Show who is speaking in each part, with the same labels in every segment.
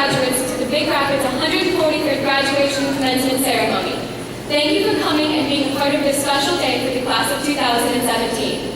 Speaker 1: graduates to the Big Rapids 143rd Graduation Commencement Ceremony. Thank you for coming and being a part of this special day for the class of 2017.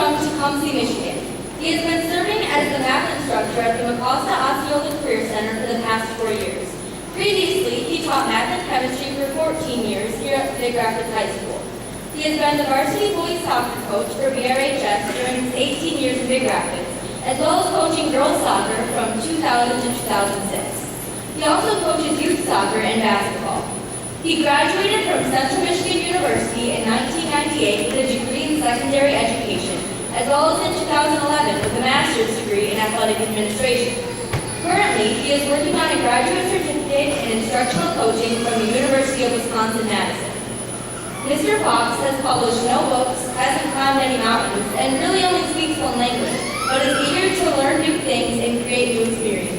Speaker 2: from Tecumseh, Michigan. He has been serving as the math instructor at the Mecosta Osceola Career Center for the past 4 years. Previously, he taught math and chemistry for 14 years here at Big Rapids High School. He has been the varsity boys soccer coach for BRHS during his 18 years in Big Rapids, as well as coaching girls soccer from 2000 to 2006. He also coaches youth soccer and basketball. He graduated from Central Michigan University in 1998 with a degree in secondary education, as well as in 2011 with a master's degree in athletic administration. Currently, he is working on a graduate certificate in instructional coaching from the University of Wisconsin-Madison. Mr. Fox has published no books, hasn't climbed any mountains, and really only speaks one language, but is eager to learn new things and create new experiences.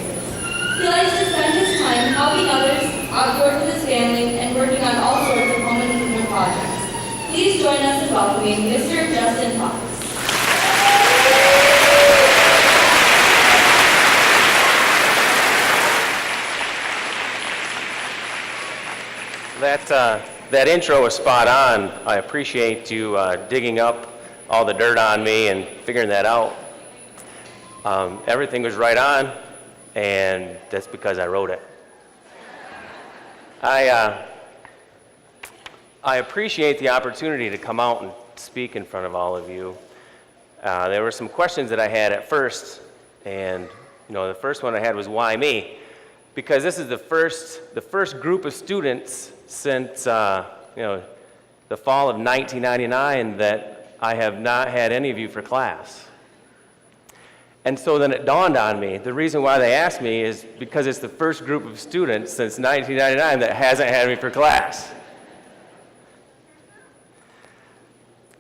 Speaker 2: He likes to spend his time helping others, outdoors with his family, and working on all sorts of home improvement projects. Please join us in welcoming Mr. Justin Fox.
Speaker 3: That intro was spot on. I appreciate you digging up all the dirt on me and figuring that out. Everything was right on, and that's because I wrote it. I appreciate the opportunity to come out and speak in front of all of you. There were some questions that I had at first, and the first one I had was, why me? Because this is the first group of students since the fall of 1999 that I have not had any of you for class. And so then it dawned on me, the reason why they asked me is because it's the first group of students since 1999 that hasn't had me for class.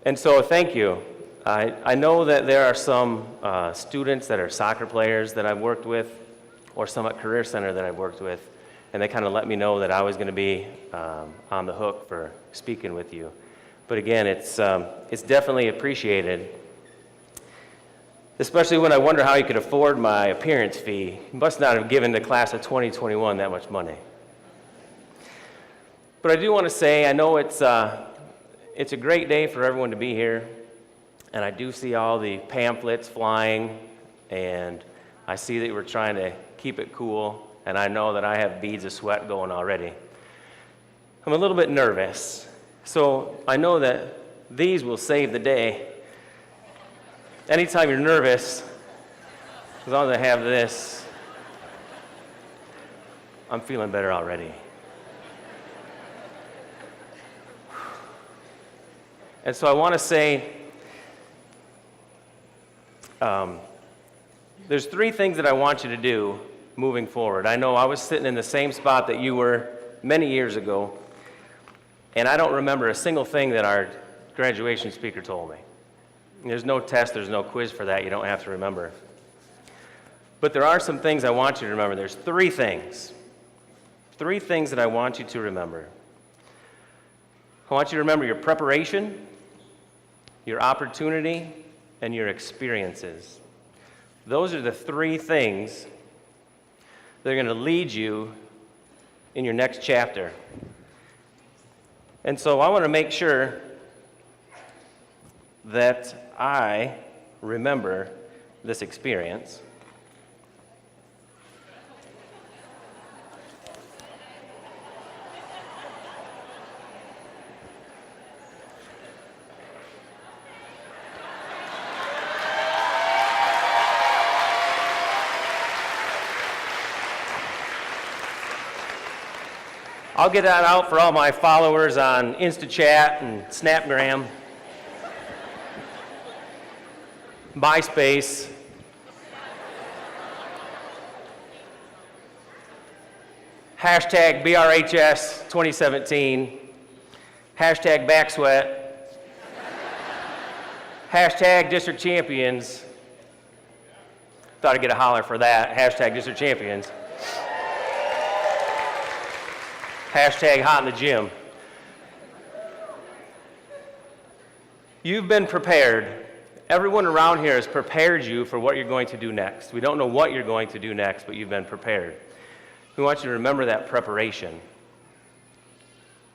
Speaker 3: And so thank you. I know that there are some students that are soccer players that I've worked with, or some at Career Center that I've worked with, and they kind of let me know that I was going to be on the hook for speaking with you. But again, it's definitely appreciated, especially when I wonder how you could afford my appearance fee. You must not have given the class of 2021 that much money. But I do want to say, I know it's a great day for everyone to be here, and I do see all the pamphlets flying, and I see that we're trying to keep it cool, and I know that I have beads of sweat going already. I'm a little bit nervous, so I know that these will save the day. Anytime you're nervous, as long as I have this, I'm feeling better already. And so I want to say, there's 3 things that I want you to do moving forward. I know I was sitting in the same spot that you were many years ago, and I don't remember a single thing that our graduation speaker told me. There's no test, there's no quiz for that, you don't have to remember. But there are some things I want you to remember. There's 3 things. 3 things that I want you to remember. I want you to remember your preparation, your opportunity, and your experiences. Those are the 3 things that are going to lead you in your next chapter. And so I want to make sure that I remember this experience. I'll get that out for all my followers on InstaChat and Snapgram, MySpace. Hashtag BRHS 2017. Hashtag backsweat. Hashtag district champions. Thought I'd get a holler for that. Hashtag district champions. Hashtag hot in the gym. You've been prepared. Everyone around here has prepared you for what you're going to do next. We don't know what you're going to do next, but you've been prepared. We want you to remember that preparation.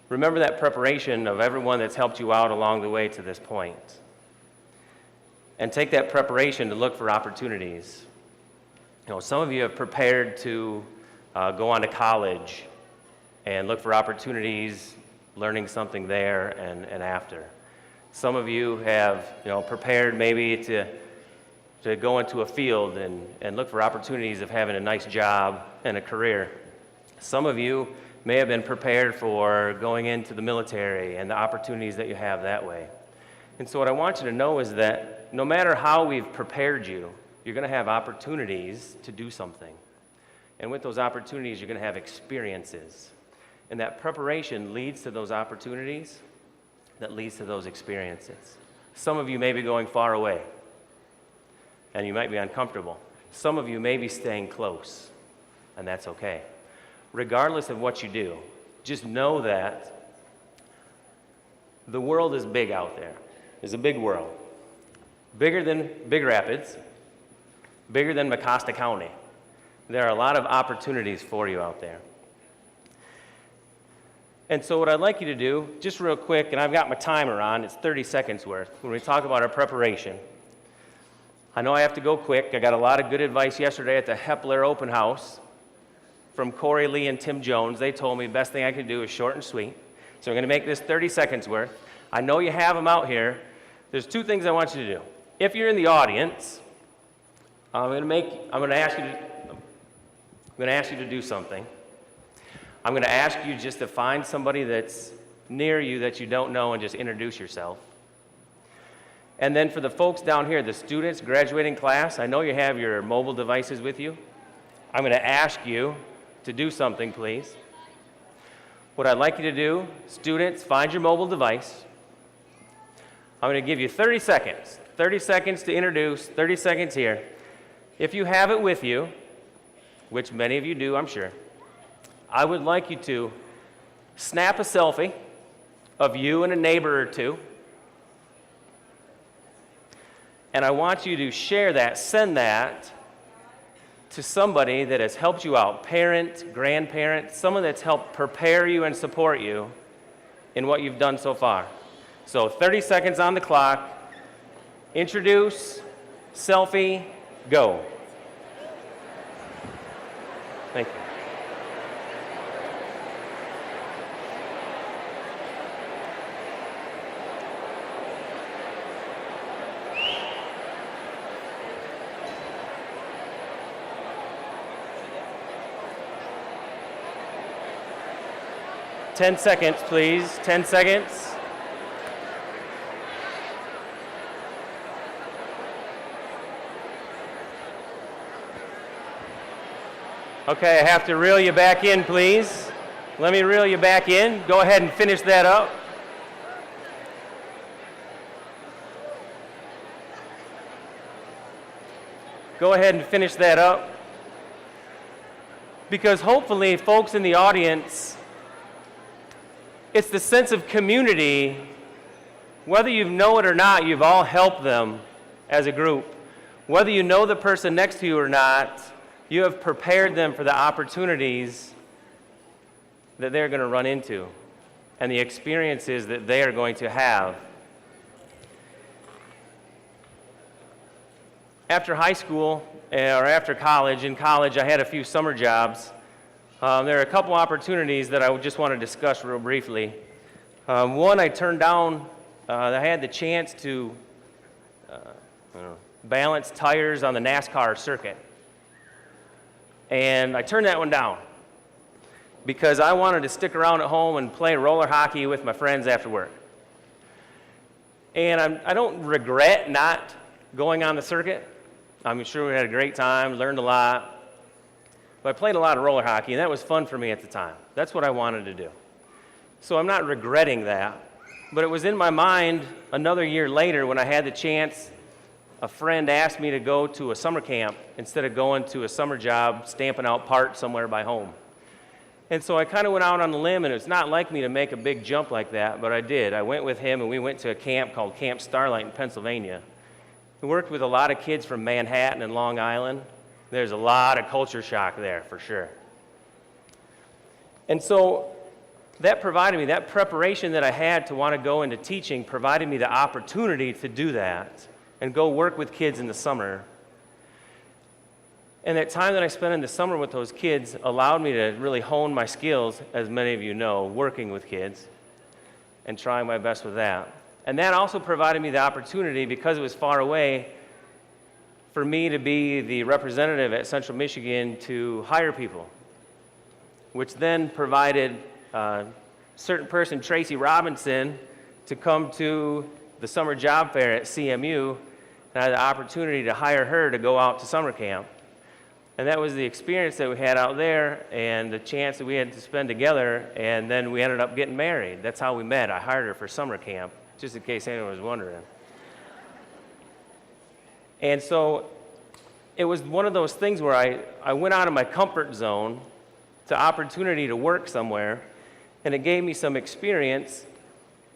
Speaker 3: Remember that preparation of everyone that's helped you out along the way to this point. and take that preparation to look for opportunities. You know, some of you have prepared to go on to college and look for opportunities, learning something there and after. Some of you have, prepared maybe to go into a field and look for opportunities of having a nice job and a career. Some of you may have been prepared for going into the military and the opportunities that you have that way. And so what I want you to know is that no matter how we've prepared you, you're going to have opportunities to do something. And with those opportunities, you're going to have experiences. And that preparation leads to those opportunities that leads to those experiences. Some of you may be going far away, and you might be uncomfortable. Some of you may be staying close, and that's okay. Regardless of what you do, just know that the world is big out there. It's a big world. Bigger than Big Rapids, bigger than Mecosta County. There are a lot of opportunities for you out there. And so what I'd like you to do, just real quick, and I've got my timer on, it's 30 seconds worth, when we talk about our preparation. I know I have to go quick. I got a lot of good advice yesterday at the Hepler Open House from Corey Lee and Tim Jones. They told me the best thing I could do is short and sweet. So I'm going to make this 30 seconds worth. I know you have them out here. There's two things I want you to do. If you're in the audience, I'm going to ask you to do something. I'm going to ask you just to find somebody that's near you that you don't know and just introduce yourself. And then for the folks down here, the students, graduating class, I know you have your mobile devices with you. I'm going to ask you to do something, please. What I'd like you to do, students, find your mobile device. I'm going to give you 30 seconds. 30 seconds to introduce, 30 seconds here. If you have it with you, which many of you do, I'm sure, I would like you to snap a selfie of you and a neighbor or two. And I want you to share that, send that to somebody that has helped you out, parent, grandparent, someone that's helped prepare you and support you in what you've done so far. So 30 seconds on the clock. Introduce, selfie, go. Thank you. Ten seconds, please. 10 seconds. Okay, I have to reel you back in, please. Let me reel you back in. Go ahead and finish that up. Go ahead and finish that up. Because hopefully, folks in the audience, it's the sense of community. Whether you know it or not, you've all helped them as a group. Whether you know the person next to you or not, you have prepared them for the opportunities that they're going to run into and the experiences that they are going to have. After high school, or after college, in college I had a few summer jobs. There are a couple opportunities that I just want to discuss real briefly. One I turned down. I had the chance to balance tires on the NASCAR circuit. And I turned that one down because I wanted to stick around at home and play roller hockey with my friends after work. And I don't regret not going on the circuit. I'm sure we had a great time, learned a lot. But I played a lot of roller hockey, and that was fun for me at the time. That's what I wanted to do. So I'm not regretting that. But it was in my mind another year later when I had the chance. A friend asked me to go to a summer camp instead of going to a summer job stamping out parts somewhere by home. And so I kind of went out on a limb, and it's not like me to make a big jump like that, but I did. I went with him, and we went to a camp called Camp Starlight in Pennsylvania. We worked with a lot of kids from Manhattan and Long Island. There's a lot of culture shock there, for sure. And so that provided me, that preparation that I had to want to go into teaching provided me the opportunity to do that and go work with kids in the summer. And that time that I spent in the summer with those kids allowed me to really hone my skills, as many of you know, working with kids and trying my best with that. And that also provided me the opportunity, because it was far away, for me to be the representative at Central Michigan to hire people, which then provided a certain person, Tracy Robinson, to come to the summer job fair at CMU, and I had the opportunity to hire her to go out to summer camp. And that was the experience that we had out there and the chance that we had to spend together, and then we ended up getting married. That's how we met. I hired her for summer camp, just in case anyone was wondering. And so it was one of those things where I went out of my comfort zone to opportunity to work somewhere, and it gave me some experience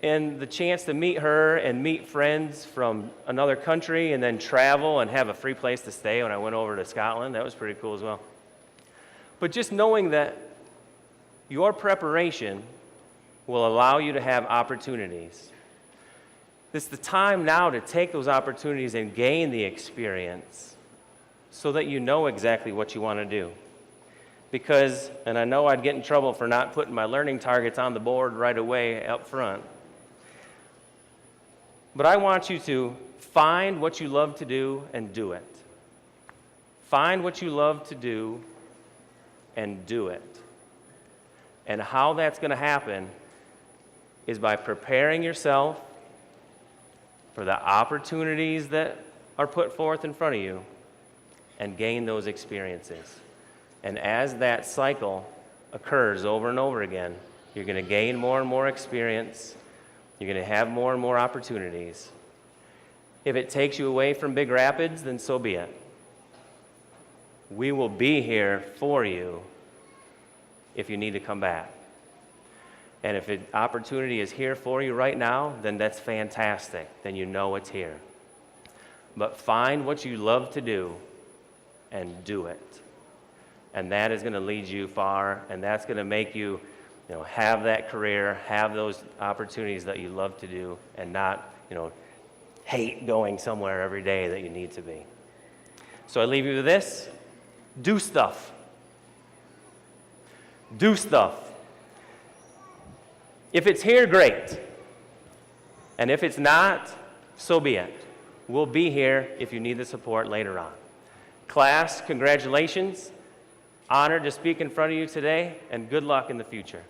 Speaker 3: and the chance to meet her and meet friends from another country and then travel and have a free place to stay when I went over to Scotland. That was pretty cool as well. But just knowing that your preparation will allow you to have opportunities. It's the time now to take those opportunities and gain the experience so that you know exactly what you want to do. Because, and I know I'd get in trouble for not putting my learning targets on the board right away up front, but I want you to find what you love to do and do it. Find what you love to do and do it. And how that's going to happen is by preparing yourself for the opportunities that are put forth in front of you and gain those experiences. And as that cycle occurs over and over again, you're going to gain more and more experience. You're going to have more and more opportunities. If it takes you away from Big Rapids, then so be it. We will be here for you if you need to come back. And if an opportunity is here for you right now, then that's fantastic. Then you know it's here. But find what you love to do and do it. And that is going to lead you far, and that's going to make you, have that career, have those opportunities that you love to do, and not, hate going somewhere every day that you need to be. So I leave you with this. Do stuff. Do stuff. If it's here, great. And if it's not, so be it. We'll be here if you need the support later on. Class, congratulations. Honored to speak in front of you today, and good luck in the future.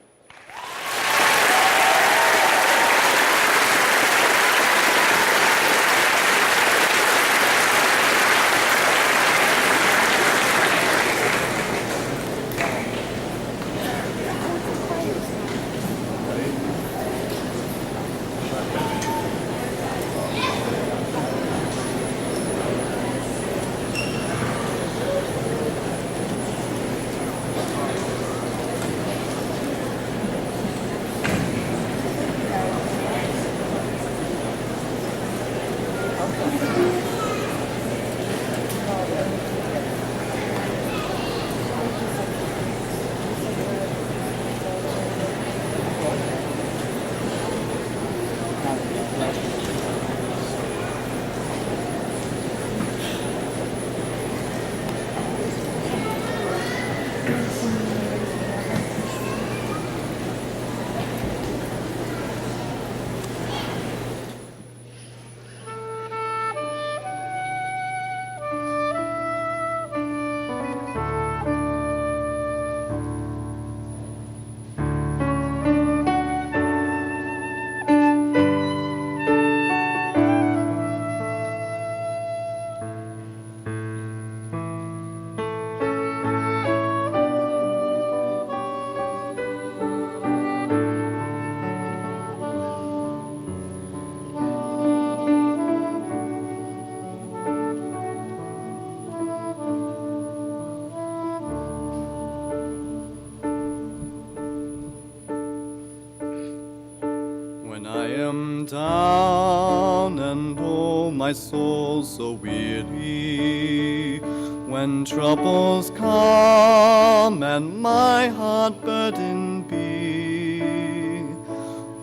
Speaker 4: Down and oh, my soul so weary, when troubles come and my heart burdened be,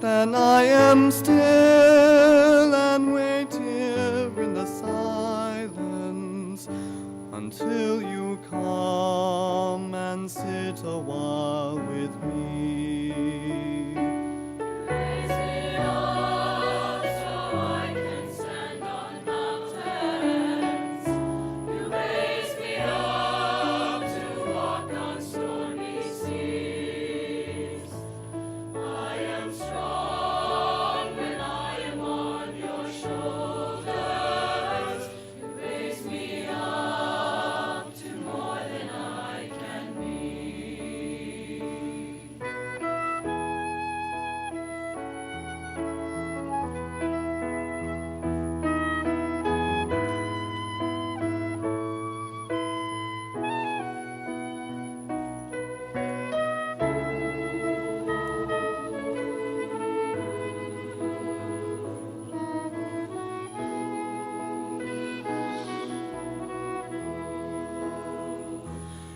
Speaker 4: then I am still and wait here in the silence until you come and sit a while with me.
Speaker 1: Raise me up so I can stand on mountains. You raise me up to walk on stormy seas. I am strong when I am on your shoulders. You raise me up to more than I can be.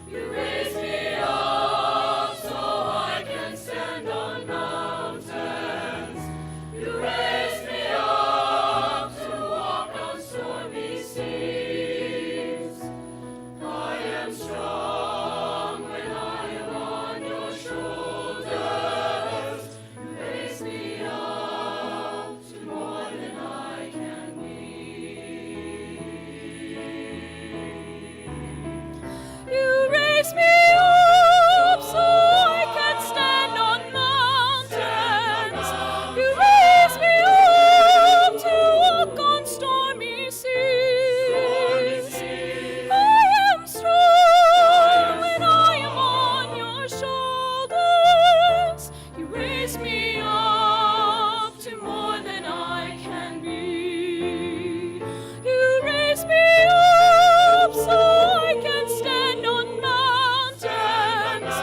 Speaker 1: You raise me up so I can stand on mountains. You raise me up to walk on stormy seas. I am strong when I am on your shoulders. You raise me up to more than I can be. You raise me up so I can stand on mountains. You raise me up to walk on stormy seas. I am strong when I am on your shoulders. You raise me up to more than I can be. You raise me up so I can stand on mountains.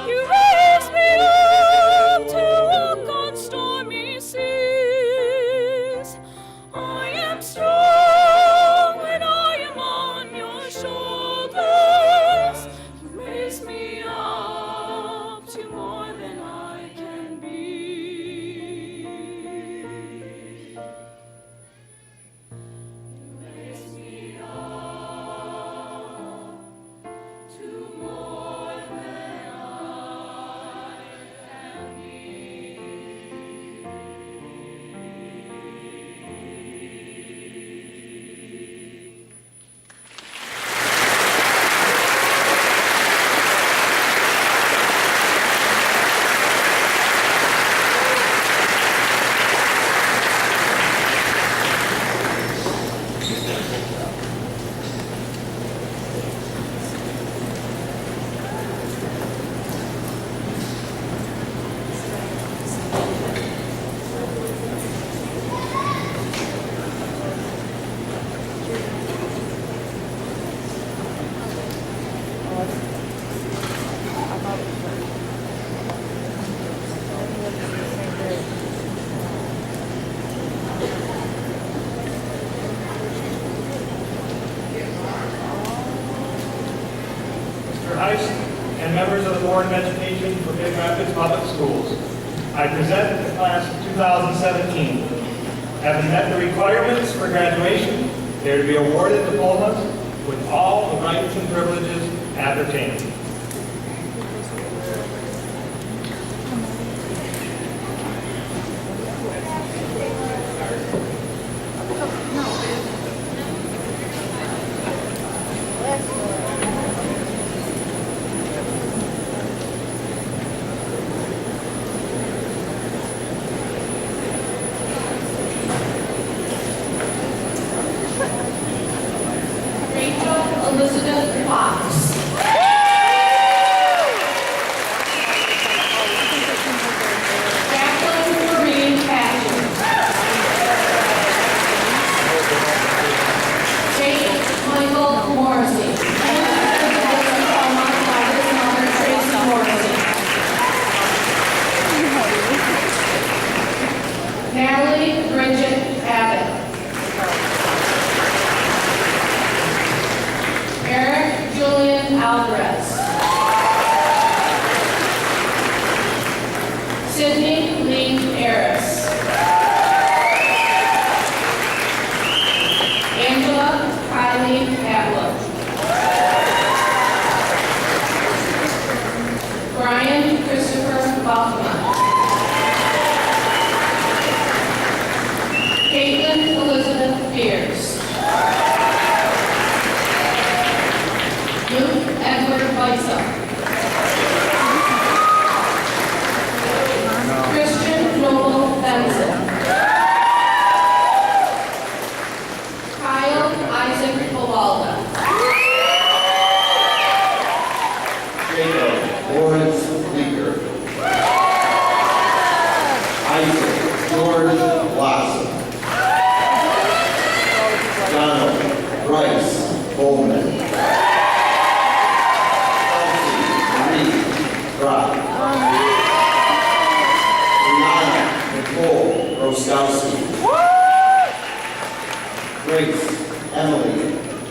Speaker 1: You raise me up to walk on stormy seas. I am strong when I am on your shoulders. You raise me up to more than I can be. You raise me up to more than I can be.
Speaker 5: Mr. Heist and members of the Board of Education for Big Rapids Public Schools, I present the class of 2017. Having met the requirements for graduation, they are to be awarded diplomas with all the rights and privileges appertaining.
Speaker 1: Rachel Elizabeth Fox. Jacqueline Marie Patchen. Jake Michael Morrissey. Tracy Morrissey. Natalie Bridget Abbott. Eric Julian Alvarez. Sydney Lee Harris. Angela Kylie Atwood.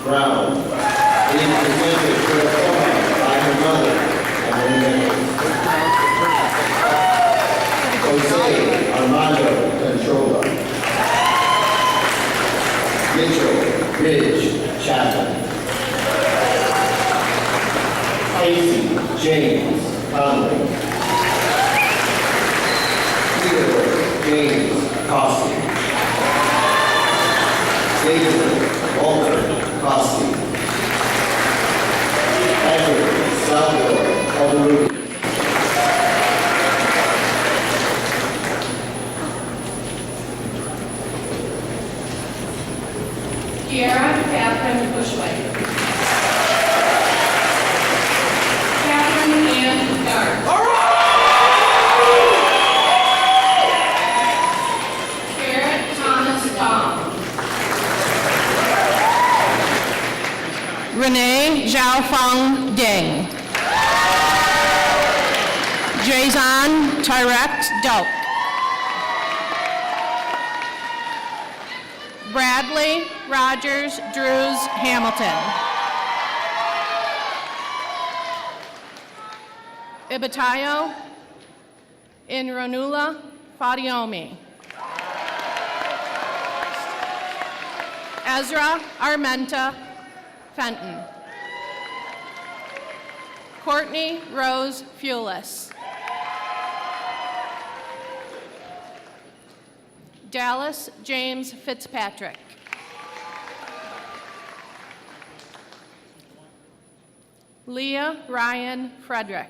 Speaker 6: Brown, being presented to the diploma by her mother, Emily Jose Armando Controla. Mitchell Ridge Chapman. Casey James Conley. Theodore James Costi. Xavier Walter Costi. Edward Salvador Alderucci.
Speaker 1: Kiara Catherine Bushwick. Catherine Ann Dart. Garrett Thomas Dom.
Speaker 7: Renee Zhaofeng Ding. Jason Tyrek Doak. Bradley Rogers Drews Hamilton. Ibatayo Inronula Fadiomi. Ezra Armenta Fenton. Courtney Rose Fulis. Dallas James Fitzpatrick. Leah Ryan Frederick.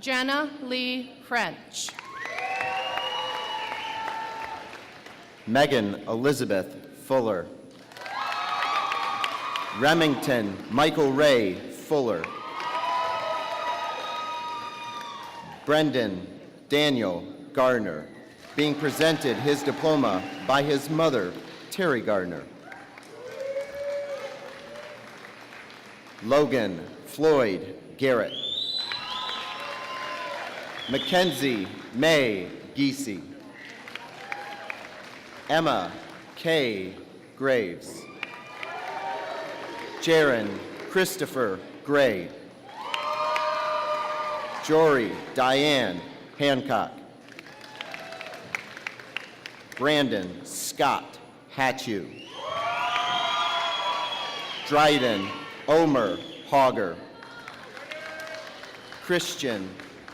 Speaker 7: Jenna Lee French.
Speaker 8: Megan Elizabeth Fuller. Remington Michael Ray Fuller. Brendan Daniel Garner, being presented his diploma by his mother, Terry Gardner. Logan Floyd Garrett. Mackenzie May Giese. Emma K. Graves. Jaron Christopher Gray. Jory Diane Hancock. Brandon Scott Hatchew. Dryden Omer Hogger. Christian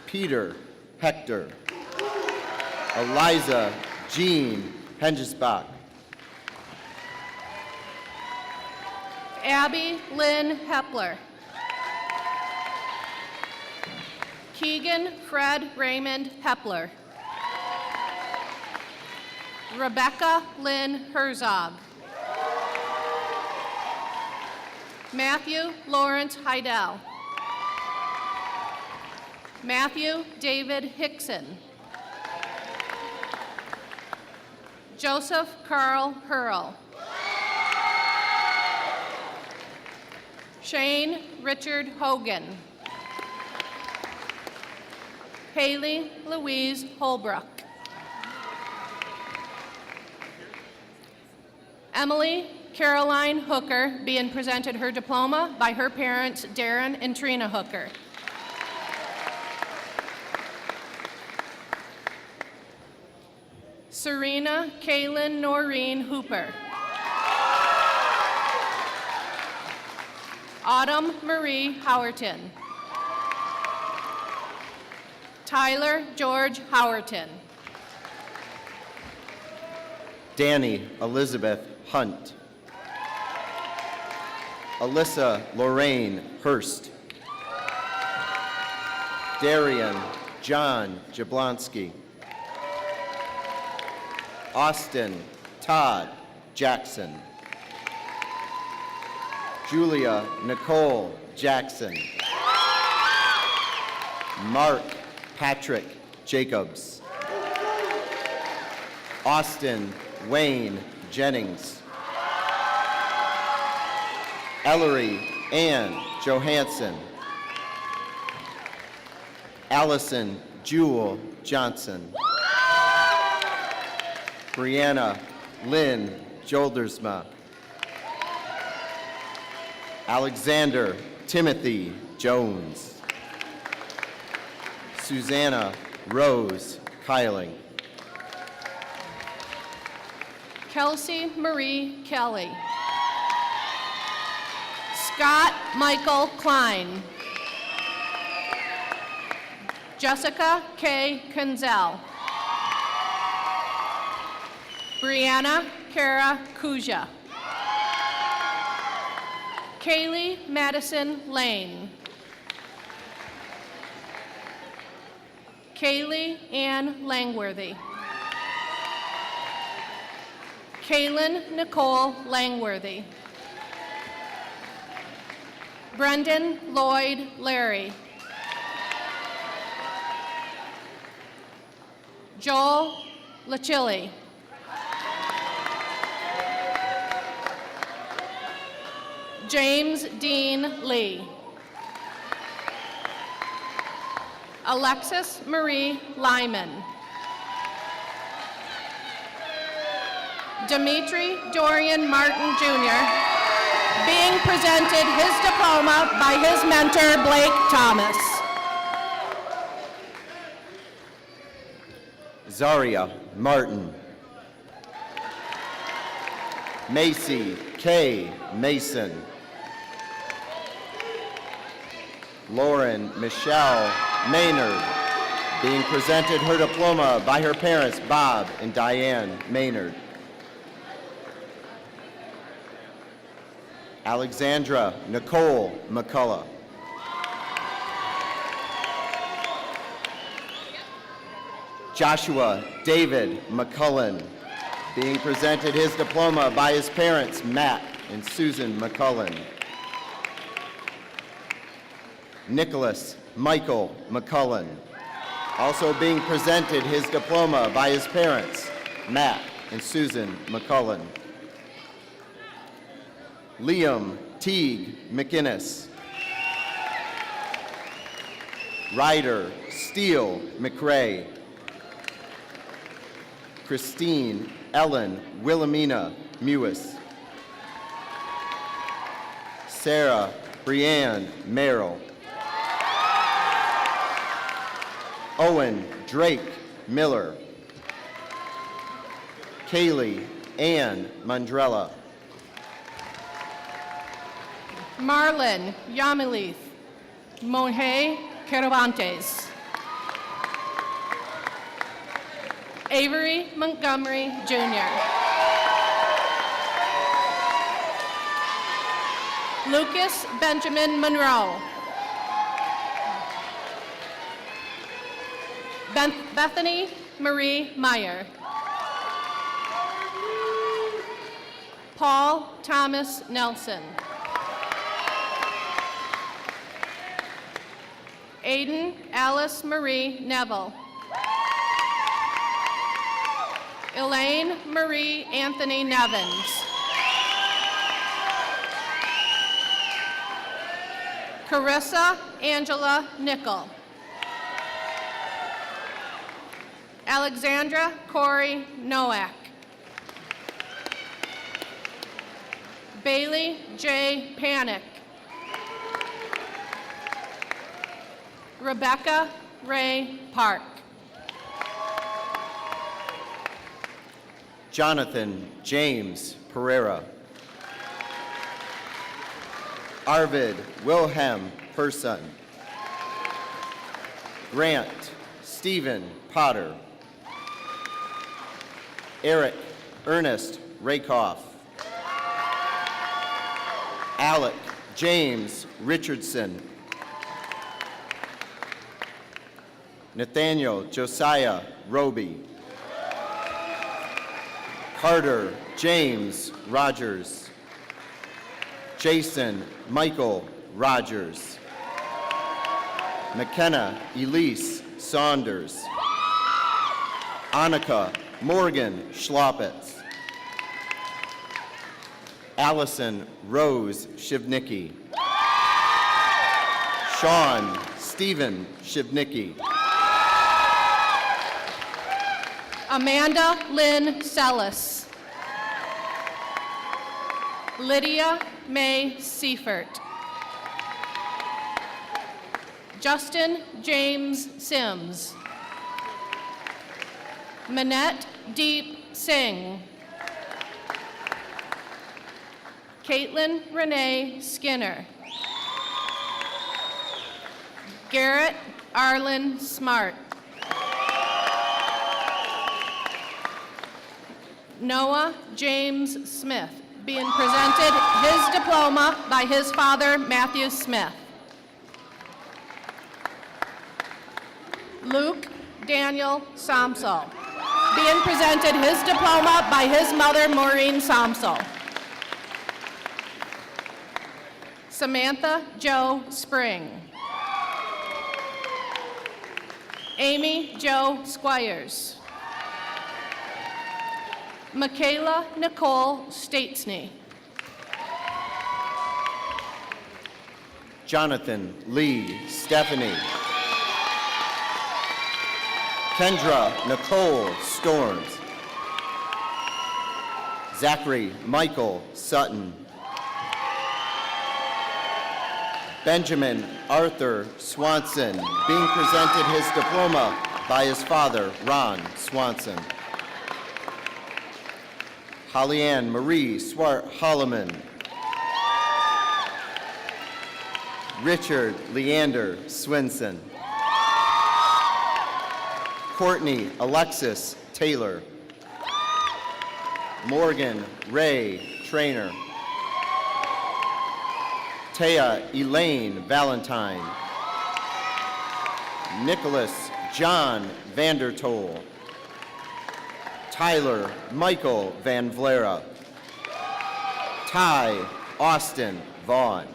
Speaker 8: Peter Hector. Eliza Jean Hengesbach.
Speaker 7: Abby Lynn Hepler. Keegan Fred Raymond Hepler. Rebecca Lynn Herzog. Matthew Lawrence Heidel. Matthew David Hickson. Joseph Carl Hurl. Shane Richard Hogan. Haley Louise Holbrook. Emily Caroline Hooker, being presented her diploma by her parents, Darren and Trina Hooker. Serena Kaylin Noreen Hooper. Autumn Marie Howerton. Tyler George Howerton.
Speaker 8: Danny Elizabeth Hunt. Alyssa Lorraine Hurst. Darian John Jablonski. Austin Todd Jackson. Julia Nicole Jackson. Mark Patrick Jacobs. Austin Wayne Jennings. Ellery Ann Johansson. Allison Jewel Johnson. Brianna Lynn Joldersma. Alexander Timothy Jones. Susanna Rose Kyling.
Speaker 7: Kelsey Marie Kelly. Scott Michael Klein. Jessica K. Kinzel. Brianna Kara Kuja. Kaylee Madison Lane. Kaylee Ann Langworthy. Kaylin Nicole Langworthy. Brendan Lloyd Larry. Joel Lachilli. James Dean Lee. Alexis Marie Lyman. Dimitri Dorian Martin Jr., being presented his diploma by his mentor, Blake Thomas.
Speaker 8: Zaria Martin. Macy K. Mason. Lauren Michelle Maynard, being presented her diploma by her parents, Bob and Diane Maynard. Alexandra Nicole McCullough. Joshua David McCullen, being presented his diploma by his parents, Matt and Susan McCullen. Nicholas Michael McCullen, also being presented his diploma by his parents, Matt and Susan McCullen. Liam Teague McInnes. Ryder Steele McRae. Christine Ellen Wilhelmina Mewis. Sarah Brianne Merrill. Owen Drake Miller. Kaylee Ann Mandrella.
Speaker 7: Marlon Yamilith Monje Caravantes. Avery Montgomery Jr. Lucas Benjamin Monroe. Bethany Marie Meyer. Paul Thomas Nelson. Aiden Alice Marie Neville. Elaine Marie Anthony Nevins. Carissa Angela Nickel. Alexandra Corey Nowak. Bailey J. Panic. Rebecca Ray Park.
Speaker 8: Jonathan James Pereira. Arvid Wilhelm Person. Grant Stephen Potter. Eric Ernest Rakoff. Alec James Richardson. Nathaniel Josiah Roby. Carter James Rogers. Jason Michael Rogers. McKenna Elise Saunders. Annika Morgan Schloppitz. Allison Rose Shivnicki. Sean Stephen Shivnicki.
Speaker 7: Amanda Lynn Sellis. Lydia May Seifert. Justin James Sims. Manette Deep Singh. Caitlin Renee Skinner. Garrett Arlen Smart. Noah James Smith, being presented his diploma by his father, Matthew Smith. Luke Daniel Somsel, being presented his diploma by his mother, Maureen Somsel. Samantha Jo Spring. Amy Jo Squires. Michaela Nicole Statesney.
Speaker 8: Jonathan Lee Stephanie. Kendra Nicole Storms. Zachary Michael Sutton. Benjamin Arthur Swanson, being presented his diploma by his father, Ron Swanson. Holly-Ann Marie Swart Holloman. Richard Leander Swinson. Courtney Alexis Taylor. Morgan Ray Trainer. Taya Elaine Valentine. Nicholas John Vandertoel. Tyler Michael Van Vlera. Ty Austin Vaughn.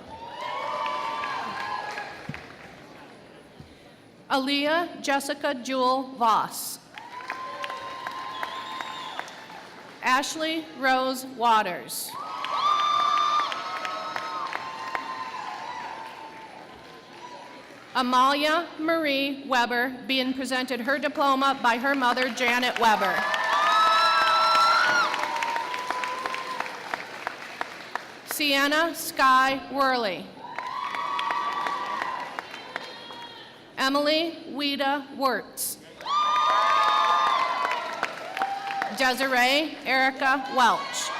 Speaker 7: Aaliyah Jessica Jewel Voss. Ashley Rose Waters. Amalia Marie Weber, being presented her diploma by her mother, Janet Weber. Sienna Sky Worley. Emily Wida Wirtz. Desiree Erica Welch.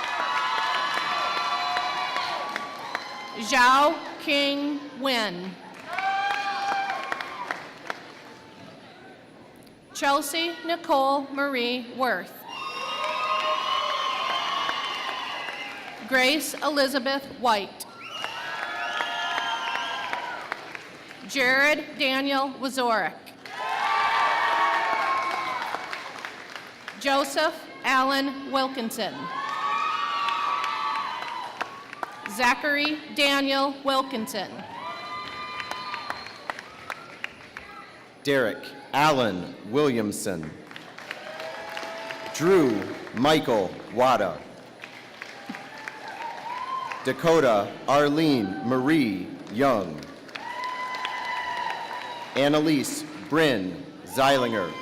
Speaker 7: Zhao King Nguyen. Chelsea Nicole Marie Worth. Grace Elizabeth White. Jared Daniel Wazorek. Joseph Allen Wilkinson. Zachary Daniel Wilkinson.
Speaker 8: Derek Allen Williamson. Drew Michael Wada. Dakota Arlene Marie Young. Annalise Bryn Zeilinger.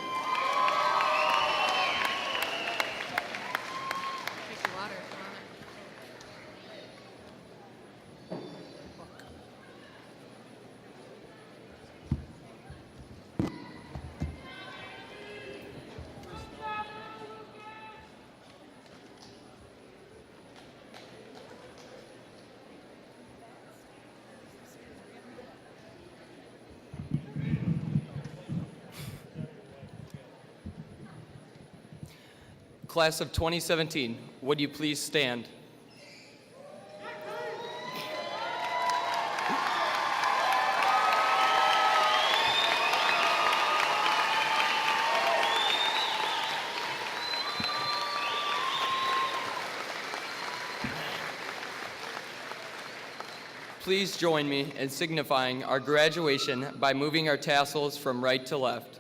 Speaker 9: Class of 2017, would you please stand? Please join me in signifying our graduation by moving our tassels from right to left.